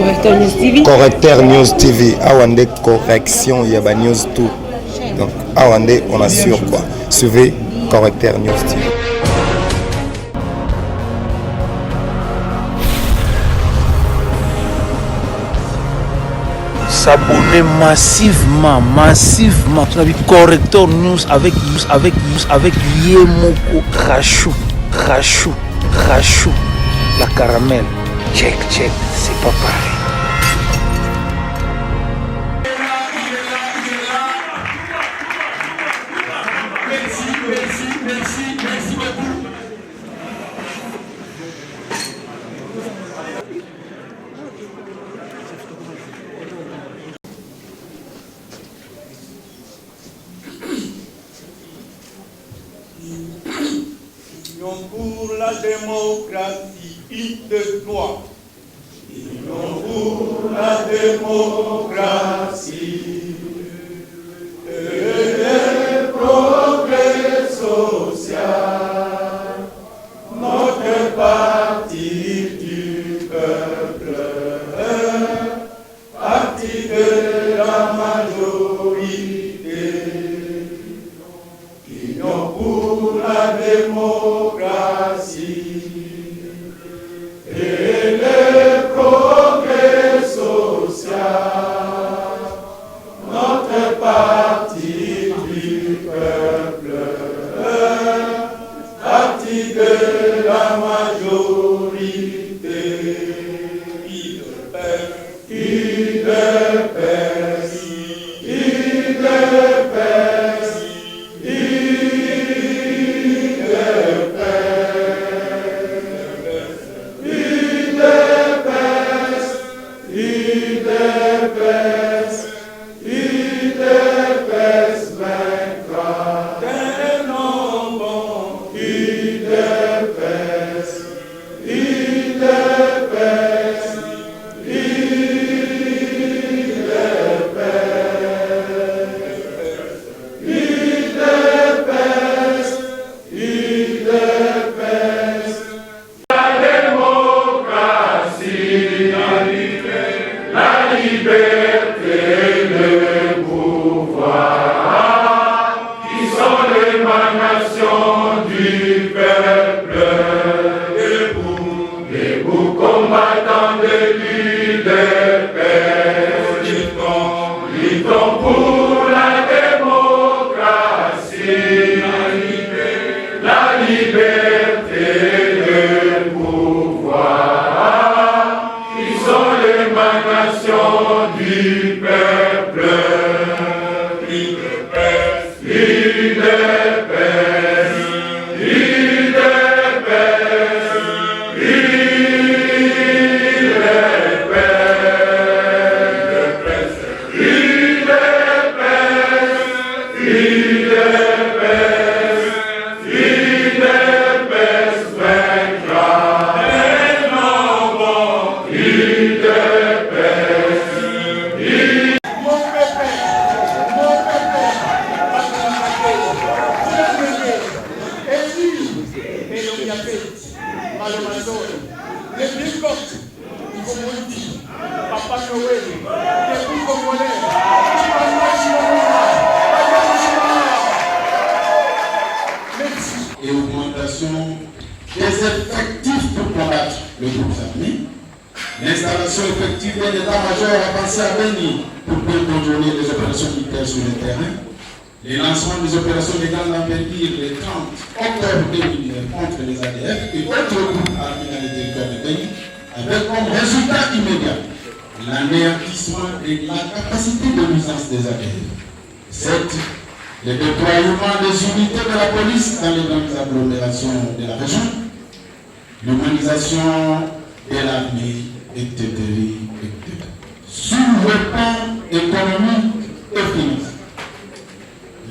Correcteur News TV. Correcteur News TV. Awande correction, il y a news tout. Donc, Awande, on assure quoi. Suivez Correcteur News TV. S'abonner massivement. Tu as vu Correcteur News avec Yemoko Rachou, la caramel. Check, c'est pas pareil. Merci beaucoup. Union pour la démocratie, une-deux-trois. Union pour la démocratie et le progrès social. Notre parti du peuple, parti de la majorité. Union pour la démocratie et le progrès social. Notre parti du peuple, parti de la majorité. Qui le pèse, et augmentation des effectifs pour combattre le groupe armé, l'installation effective d'un état-major avancé à venir pour bien contrôler les opérations militaires sur le terrain, les lancements des opérations de grande envergure le 30 octobre 2009 contre les ADF et autres groupes armés dans le territoire du pays, avec comme résultat immédiat l'anéantissement de la capacité de nuisance des ADF. Le déploiement des unités de la police dans les grandes agglomérations de la région, l'humanisation de l'armée, etc. Sur le plan économique et financier,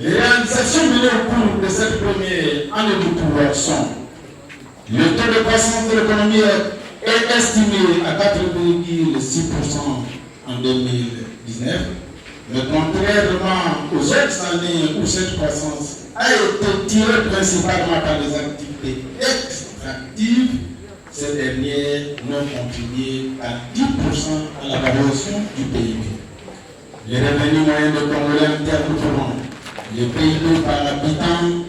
les réalisations menées au cours de cette première année du pouvoir sont: le taux de croissance de l'économie est estimé à 4,6% en 2019. Mais contrairement aux autres années où cette croissance a été tirée principalement par les activités extractives, ces dernières n'ont contribué qu'à 10% à la variation du PIB. Les revenus moyens de Congolais en termes courants, le PIB par habitant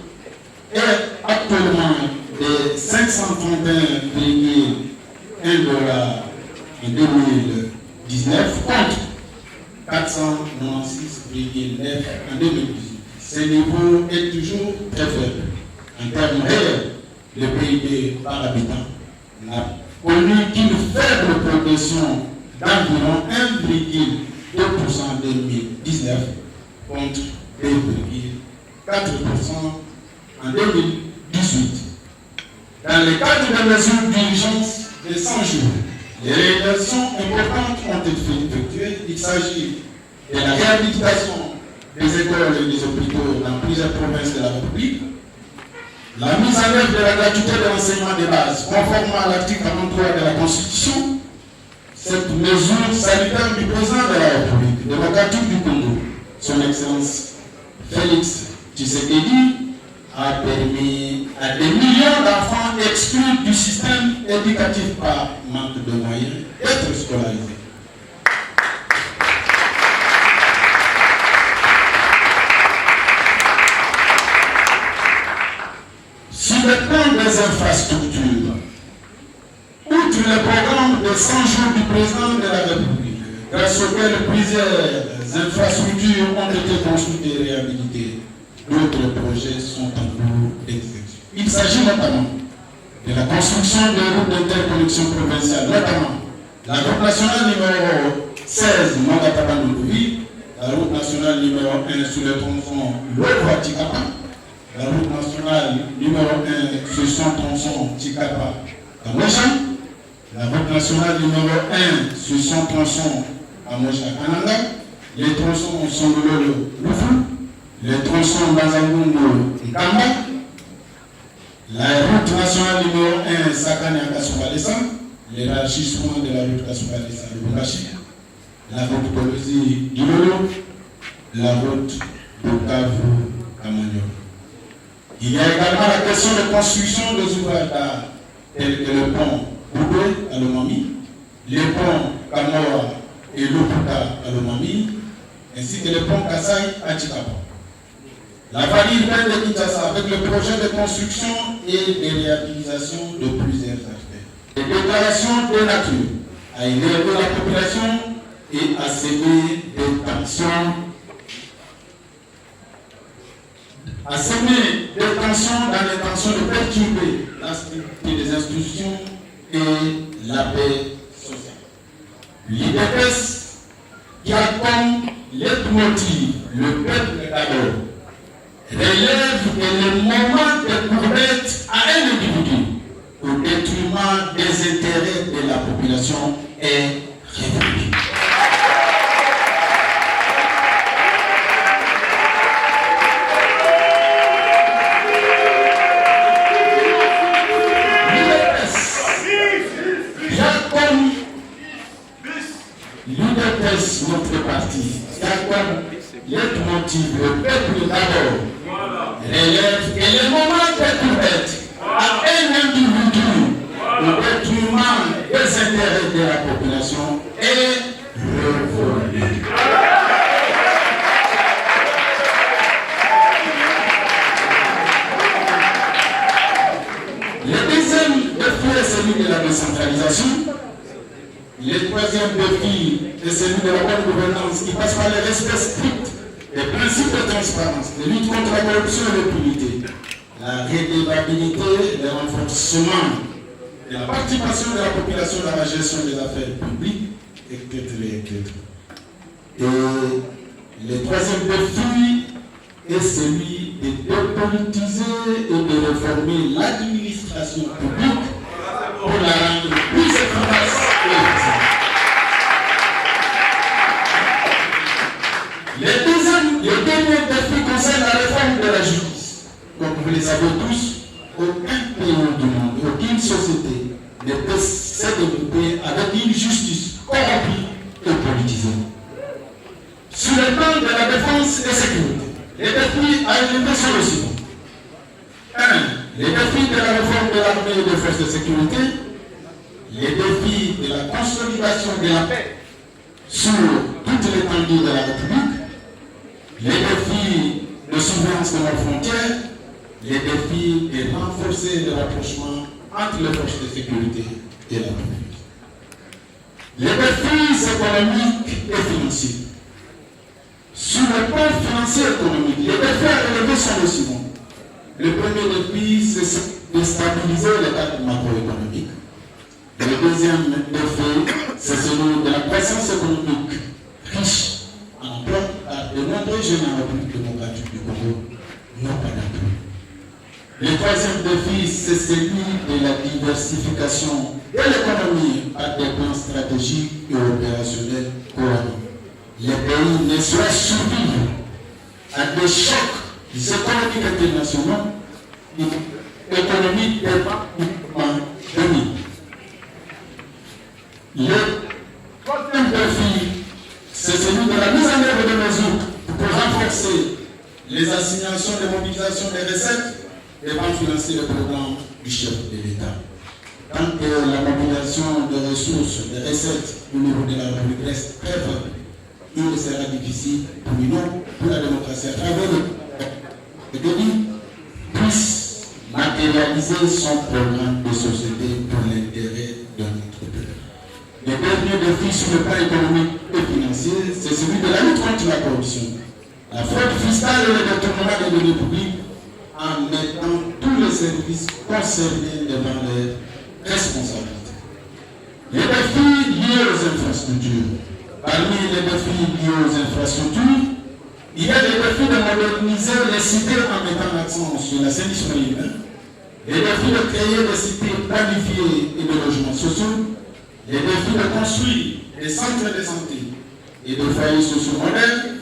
est actuellement de 531,1 $ en 2019 contre 496,9 en 2018. Ce niveau est toujours très faible. En termes réels, le PIB par habitant n'a connu qu'une faible progression d'environ 1,2% en 2019 contre 2,4% en 2018. Dans le cadre de mesures d'urgence de 100 jours, les réalisations importantes ont été effectuées. Il s'agit de la réhabilitation des écoles et des hôpitaux dans plusieurs provinces de la République, la mise en œuvre de la gratuité de l'enseignement de base, conformément à l'article 43 de la Constitution. Cette mesure salutaire du président de la République démocratique du Congo, son Excellence Félix Tshisekedi, a permis à des millions d'enfants exclus du système éducatif par manque de moyens d'être scolarisés. Sur le plan des infrastructures, outre le programme de 100 jours du président de la République, grâce auquel plusieurs infrastructures ont été construites et réhabilitées, d'autres projets sont en cours d'exécution. Il s'agit notamment de la construction de routes d'interconnexion provinciale, notamment la route nationale numéro 16 Manga-Tabanoukoui, la route nationale numéro 1 sur le tronçon Lovo-Tikapa, la route nationale numéro 1 sur son tronçon Tikapa-Kamoucha, la route nationale numéro 1 sur son tronçon Kamoucha-Kananga, les tronçons Songololo-Loufou, les tronçons Bazangungo-Nkamba, la route nationale numéro 1 Sakane-Kassobalessa, l'élargissement de la route Kassobalessa-Lubumbashi, la route Kolosi-Dilolo, la route Bukavu-Kamanyo. Il y a également la question de construction des ouvrages d'art tels que le pont Boubé à Lomami, les ponts Kamora et Lopuka à Lomami, ainsi que le pont Kassai à Tchikapa. La vallée urbaine de Kinshasa avec le projet de construction et de réhabilitation de plusieurs aspects. Les déclarations de nature a élevé la population et a semé des tensions. A semé des tensions dans l'intention de perturber la stabilité des institutions et la paix sociale. L'IDPS qui a comme leitmotiv le peuple d'abord relève que le moment de permettre à un individu au détriment des intérêts de la population est révolu. L'UDPS, notre parti, qui a comme leitmotiv le peuple d'abord, relève que le moment de permettre à un individu au détriment des intérêts de la population est révolu. Le deuxième défi est celui de la décentralisation. Le troisième défi est celui de la bonne gouvernance qui passe par le respect strict des principes de transparence, de lutte contre la corruption et l'impunité, la redevabilité, le renforcement de la participation de la population dans la gestion des affaires publiques, etc. Et le troisième défi est celui de dépolitiser et de réformer l'administration publique pour la rendre plus efficace et efficiente. Le dernier défi concerne la réforme de la justice. Comme vous le savez tous, aucun pays du monde, aucune société ne peut se développer avec une justice corrompue et politisée. Sur le plan de la défense et sécurité, les défis à élever sont le suivant. 1. Les défis de la réforme de l'armée et des forces de sécurité. les défis de la consolidation de la paix sur toute l'étendue de la République, les défis de surveillance de nos frontières, les défis de renforcer le rapprochement entre les forces de sécurité et la République. Les défis économiques et financiers. Sur le plan financier et économique, les défis à relever sont les suivants. Le premier défi, c'est de stabiliser le cadre macroéconomique. Le deuxième défi, c'est celui de la croissance économique riche en emploi, car de nombreux jeunes en République démocratique du Congo n'ont pas d'emploi. Le troisième défi, c'est celui de la diversification de l'économie par des plans stratégiques et opérationnels cohérents. Les pays ne souhaitent survivre à des chocs économiques internationaux, économiques et demi. Le troisième défi, c'est celui de la mise en œuvre de mesures pour renforcer les assignations de mobilisation des recettes et pour financer le programme du chef de l'État. Tant que la mobilisation des ressources, des recettes au niveau de la République reste très faible, il sera difficile pour l'Union, pour la démocratie, à travers le pays, puisse matérialiser son programme de société pour l'intérêt de notre pays. Le dernier défi sur le plan économique et financier, c'est celui de la lutte contre la corruption, la fraude fiscale et le détournement des deniers publics, en mettant tous les services concernés devant leurs responsabilités. Les défis liés aux infrastructures. Parmi les défis liés aux infrastructures, il y a les défis de moderniser les cités en mettant l'accent sur l'assainissement humain, les défis de créer des cités planifiées et de logements sociaux, les défis de construire des centres de santé et de foyers sociaux modernes,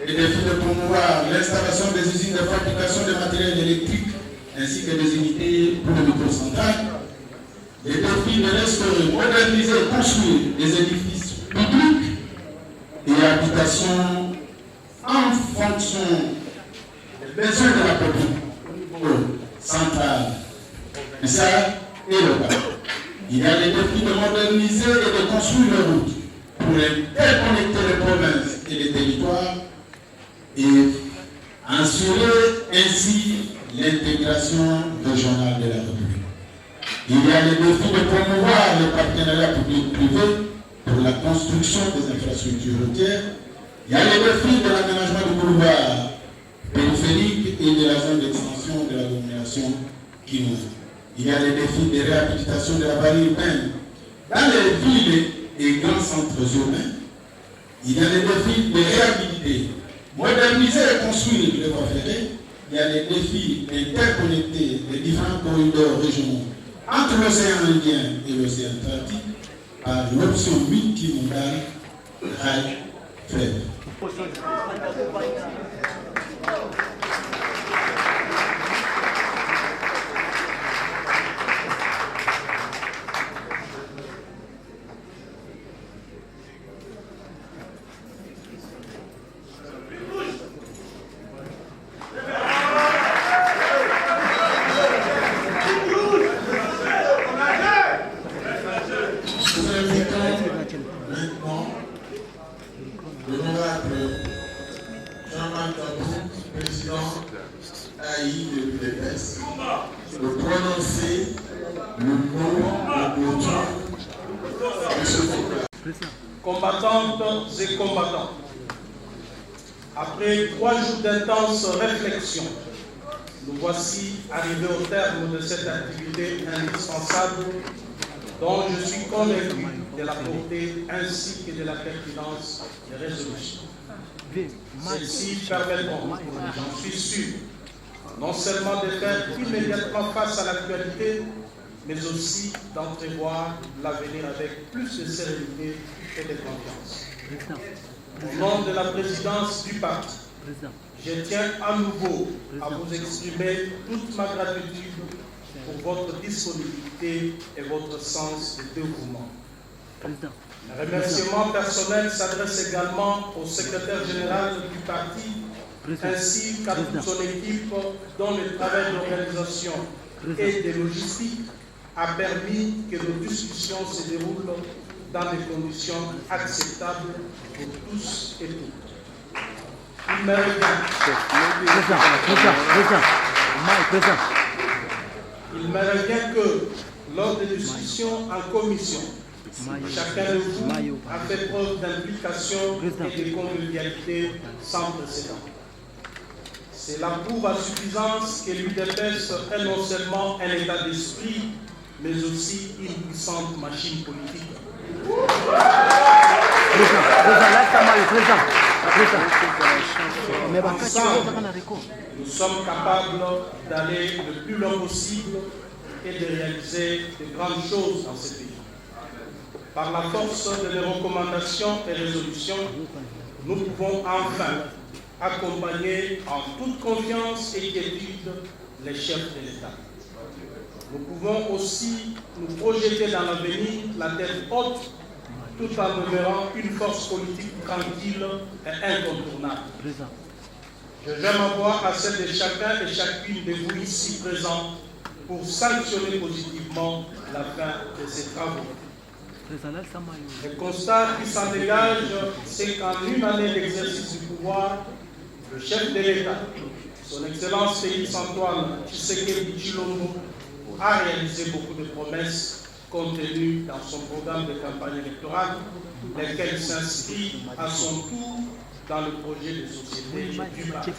les défis de promouvoir l'installation des usines de fabrication de matériel électrique ainsi que des unités pour le microcentrales, les défis de restaurer, moderniser et construire des édifices publics et habitations en fonction des besoins de la population centrale, provinciale et locale. Il y a les défis de moderniser et de construire les routes pour interconnecter les provinces et les territoires et assurer ainsi l'intégration régionale de la République. Il y a les défis de promouvoir les partenariats publics-privés pour la construction des infrastructures routières. Il y a les défis de l'aménagement du boulevard périphérique et de la zone d'extension de l'agglomération Kinou. Il y a les défis de réhabilitation de la barrière urbaine dans les villes et grands centres urbains. Il y a les défis de réhabiliter, moderniser et construire les voies ferrées. Il y a les défis d'interconnecter les différents corridors régionaux entre l'océan Indien et l'océan Atlantique par l'option multimodale rail-fleuve. Combattantes et combattants, après 3 jours d'intense réflexion, nous voici arrivés au terme de cette activité indispensable dont je suis convaincu de la portée ainsi que de la pertinence des résolutions. Celles-ci permettront, j'en suis sûr, non seulement de faire immédiatement face à l'actualité, mais aussi d'entrevoir l'avenir avec plus de sérénité et de confiance. Au nom de la présidence du parti, je tiens à nouveau à vous exprimer toute ma gratitude pour votre disponibilité et votre sens de dévouement. Un remerciement personnel s'adresse également au secrétaire général du parti ainsi qu'à toute son équipe dont le travail d'organisation et de logistique a permis que nos discussions se déroulent dans des conditions acceptables pour tous et toutes. Il me revient que lors des discussions en commission, chacun de vous a fait preuve d'implication et de convivialité sans précédent. Cela prouve à suffisance que l'UDPS est non seulement un état d'esprit, mais aussi une puissante machine politique. Ensemble, nous sommes capables d'aller le plus loin possible et de réaliser de grandes choses dans ce pays. Par la force de nos recommandations et résolutions, nous pouvons enfin accompagner en toute confiance et quiétude les chefs de l'État. Nous pouvons aussi nous projeter dans l'avenir la tête haute, tout en demeurant une force politique tranquille et incontournable. Je j'aime avoir à celle de chacun et chacune de vous ici présents pour sanctionner positivement la fin de ces travaux. Le constat qui s'en dégage, c'est qu'en une année d'exercice du pouvoir, le chef de l'État, son Excellence Félix Antoine Tshisekedi Tshilombo, a réalisé beaucoup de promesses contenues dans son programme de campagne électorale, lesquelles s'inscrivent à son tour dans le projet de société du parti.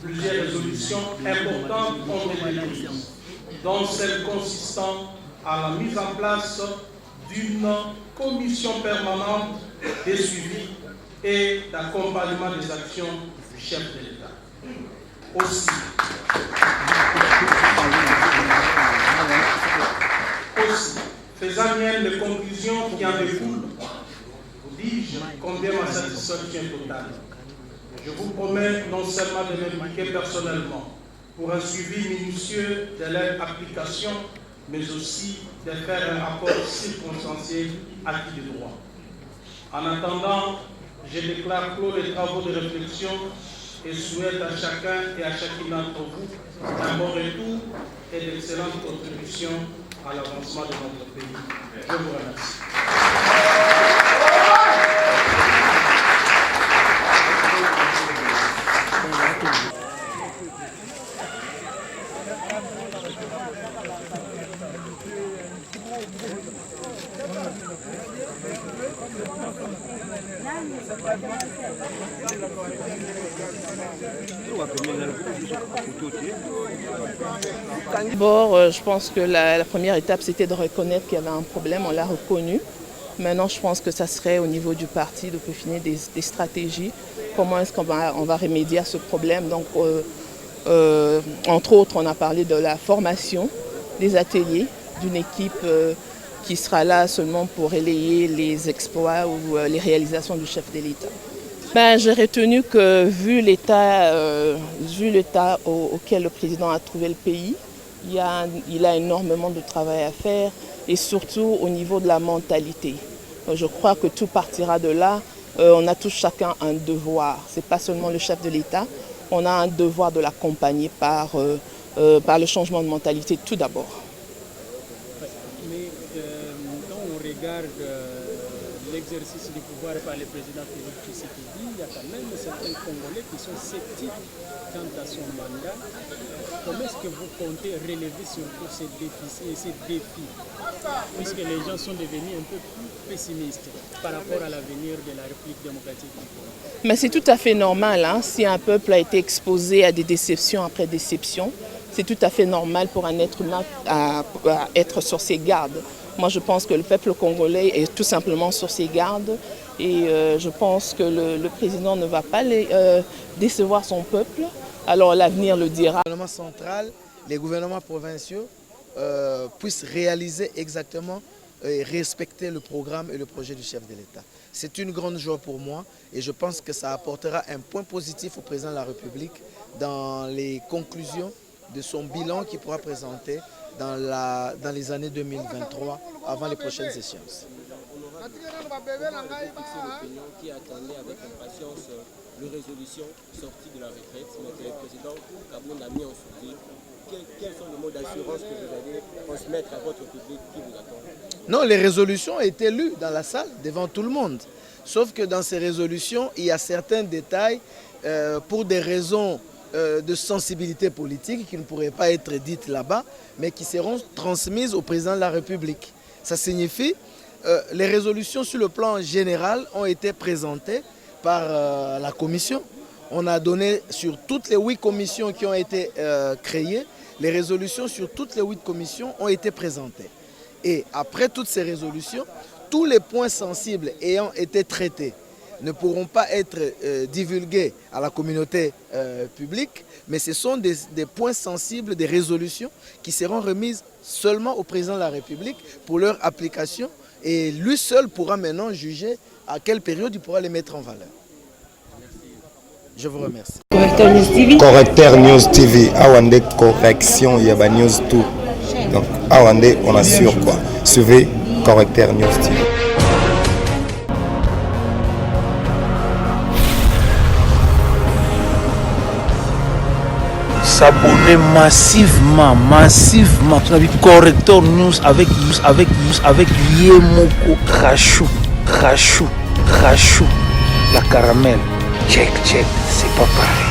Plusieurs résolutions importantes ont été prises, dont celle consistant à la mise en place d'une commission permanente de suivi et d'accompagnement des actions du chef de l'État. Aussi, faisant mienne les conclusions qui en découlent, vous dis-je combien ma satisfaction est totale. Je vous promets non seulement de m'impliquer personnellement pour un suivi minutieux de leur application, mais aussi de faire un rapport circonstancié acquis de droit. En attendant, je déclare clos les travaux de réflexion et souhaite à chacun et à chacune d'entre vous un bon retour et d'excellentes contributions à l'avancement de notre pays. Je vous remercie. D'abord, je pense que la première étape, c'était de reconnaître qu'il y avait un problème, on l'a reconnu. Maintenant, je pense que ça serait au niveau du parti de peaufiner des stratégies. Comment est-ce qu'on va remédier à ce problème? Donc, entre autres, on a parlé de la formation, des ateliers, d'une équipe qui sera là seulement pour relayer les exploits ou les réalisations du chef de l'État. J'ai retenu que vu l'état auquel le président a trouvé le pays, il a énormément de travail à faire et surtout au niveau de la mentalité. Je crois que tout partira de là. On a tous chacun un devoir. Ce n'est pas seulement le chef de l'État. On a un devoir de l'accompagner par le changement de mentalité tout d'abord. Mais quand on regarde l'exercice du pouvoir par le président Félix Tshisekedi, il y a quand même certains Congolais qui sont sceptiques quant à son mandat. Comment est-ce que vous comptez relever surtout ces défis, puisque les gens sont devenus un peu plus pessimistes par rapport à l'avenir de la République démocratique du Congo? Mais c'est tout à fait normal, hein? Si un peuple a été exposé à des déceptions après déceptions, c'est tout à fait normal pour un être humain à être sur ses gardes. Moi, je pense que le peuple congolais est tout simplement sur ses gardes et je pense que le président ne va pas décevoir son peuple. Alors l'avenir le dira. Le gouvernement central, les gouvernements provinciaux puissent réaliser exactement et respecter le programme et le projet du chef de l'État. C'est une grande joie pour moi et je pense que ça apportera un point positif au président de la République dans les conclusions de son bilan qu'il pourra présenter dans les années 2023 avant les prochaines échéances. Qui attendait avec impatience les résolutions sorties de la retraite, mais que le président Kaboun a mis en soutien quels sont les mots d'assurance que vous allez transmettre à votre public qui vous attend? Non, les résolutions ont été lues dans la salle, devant tout le monde. Sauf que dans ces résolutions, il y a certains détails pour des raisons de sensibilité politique qui ne pourraient pas être dites là-bas, mais qui seront transmises au président de la République. Ça signifie les résolutions sur le plan général ont été présentées par la commission. On a donné sur toutes les 8 commissions qui ont été créées, les résolutions sur toutes les 8 commissions ont été présentées. Et après toutes ces résolutions, tous les points sensibles ayant été traités ne pourront pas être divulgués à la communauté publique, mais ce sont des points sensibles, des résolutions qui seront remises seulement au président de la République pour leur application, et lui seul pourra maintenant juger à quelle période il pourra les mettre en valeur. Je vous remercie. Correcteur News TV, Awande correction, il y a News tout. Donc Awande, on assure quoi. Suivez Correcteur News TV. S'abonner massivement. Tu as vu Correcteur News avec Yemoko Rachou, la caramel. Check, c'est pas pareil.